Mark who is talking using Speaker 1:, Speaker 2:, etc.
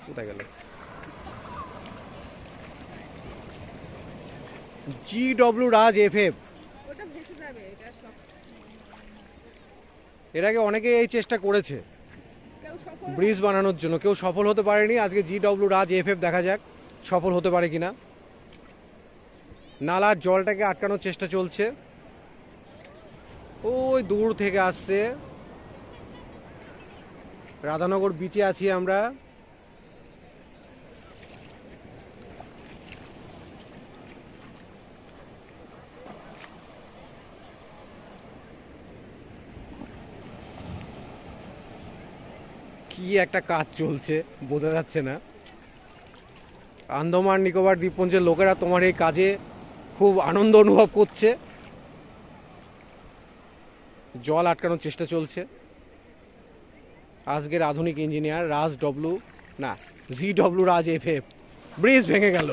Speaker 1: কোথায় গেল? GW রাজ FF। এর আগে অনেকে এই চেষ্টা করেছে ব্রিজ বানানোর জন্য, কেউ সফল হতে পারেনি। আজকে GW রাজ FF দেখা যাক সফল হতে পারে কিনা। নালার জলটাকে আটকানোর চেষ্টা চলছে, ওই দূর থেকে আসছে। রাধানগর বিচে আছি আমরা। কি একটা কাজ চলছে বোঝা যাচ্ছে না। আন্দামান নিকোবর দ্বীপপুঞ্জের লোকেরা তোমার এই কাজে খুব আনন্দ অনুভব করছে। জল আটকানোর চেষ্টা চলছে। আজকের আধুনিক ইঞ্জিনিয়ার GW রাজ FF। ব্রিজ ভেঙে গেল।